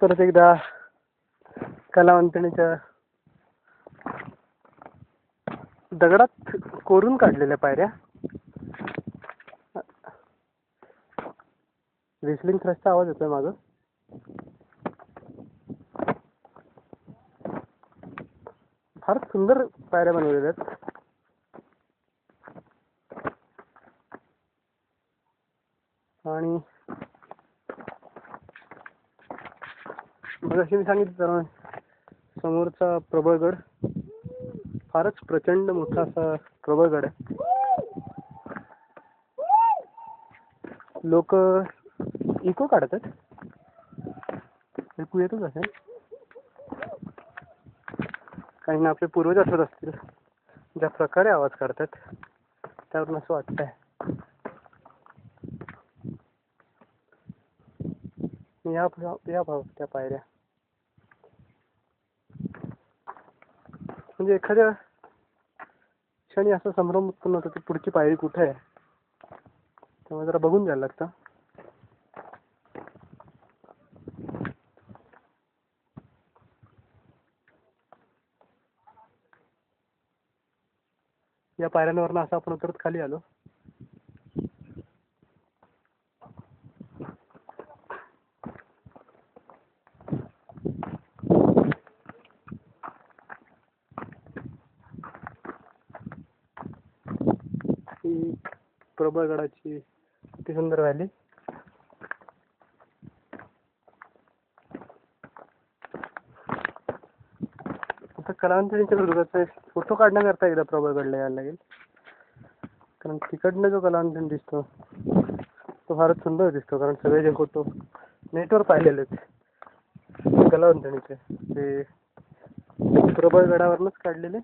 परत एकदा कलावंतणीच्या दगडात कोरून काढलेल्या पायऱ्या. रेसलिंग थ्रस्टचा आवाज येतोय मागं. फार सुंदर पायऱ्या बनवलेल्या आहेत. आणि मगाशी मी सांगितलं समोरचा प्रबळगड फारच प्रचंड मोठा असा प्रबळगड आहे. लोक इको काढतात. ऐकू येतच असेल. काही ना आपले पूर्वज आठवत असतील ज्या प्रकारे आवाज काढतात त्यावरून असं वाटतंय. या भाव त्या पायऱ्या म्हणजे एखाद्या क्षणी असं संभ्रम उत्पन्न होतं की पुढची पायरी कुठे आहे. त्यामुळे जरा बघून जायला लागतं. या पायऱ्यांवरनं असं आपण उतरत खाली आलो. ही प्रबळगडाची अति सुंदर व्हॅली. आता कलावंतणीच्या दुर्गाचा फोटो काढण्याकरता एकदा प्रबळगडला यायला लागेल. कारण तिकडनं जो कलावंतण दिसतो तो फारच सुंदर दिसतो. कारण सगळे जे फोटो नेटवर पाहिलेले आहेत कलावंतणीचे ते प्रबळगडावरनच काढलेले.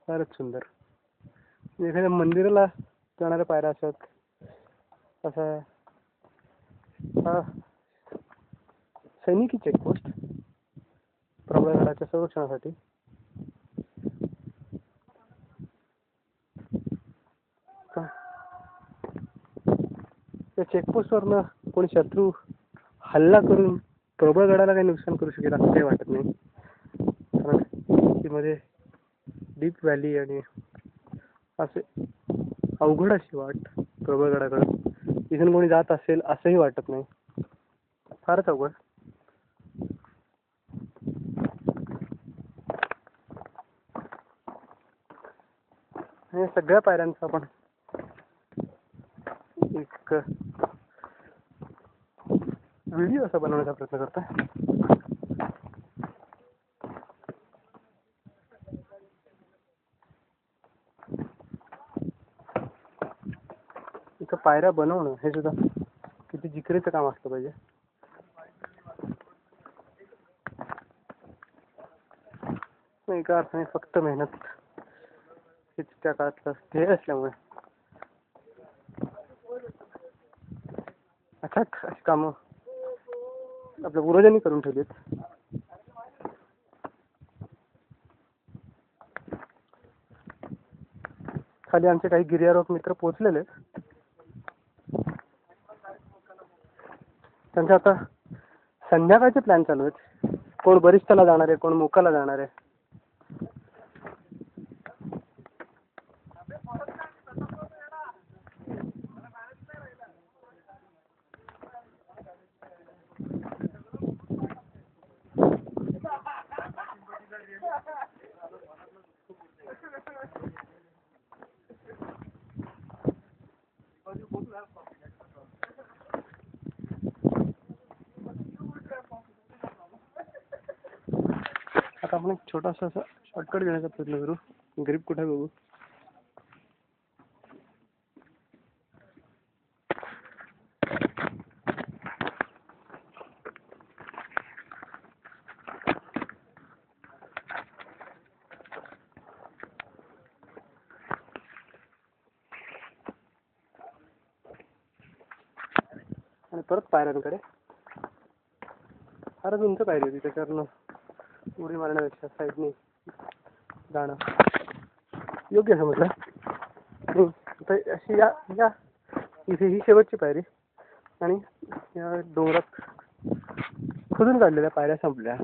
फारच सुंदर. एखाद्या मंदिराला जाणाऱ्या पायऱ्या असतात. असा हा सैनिकी चेकपोस्ट प्रबळगडाच्या संरक्षणासाठी. त्या चेकपोस्टवरनं कोणी शत्रू हल्ला करून प्रबळगडाला काही नुकसान करू शकेल असं काही वाटत नाही. कारण मध्ये डीप व्हॅली आणि असे अवघड अशी वाट प्रबळगडाकडे इथून कोणी जात असेल असंही वाटत नाही. फारच अवघड. हे सगळ्या पायऱ्यांचा आपण एक व्हिडिओ असा बनवण्याचा प्रयत्न करतोय. इथं पायऱ्या बनवणं हे सुद्धा किती जिकरीचं काम असलं पाहिजे. एका अर्थाने फक्त मेहनत हेच त्या काळातलं ध्येय असल्यामुळे अथक अशी कामं आपल्या पूर्वजांनी करून ठेवलीत. खाली आमचे काही गिर्यारोहक मित्र पोहोचलेले. त्यांचे आता संध्याकाळचे प्लॅन चालू आहेत. कोण बरिस्ताला जाणार आहे, कोण मोकाला जाणार आहे. आता आपण एक छोटासा असा शॉर्टकट घेण्याचा प्रयत्न करू. ग्रिप कुठे बघू. आणि परत पायऱ्यांकडे. फारच उंच पायरी होती, त्याच्यावरनं उडी मारण्यापेक्षा साईडने जाणं योग्य समजलं. आणि आता अशी या इथे ही शेवटची पायरी आणि या डोंगरात खोदून काढलेल्या पायऱ्या संपल्या.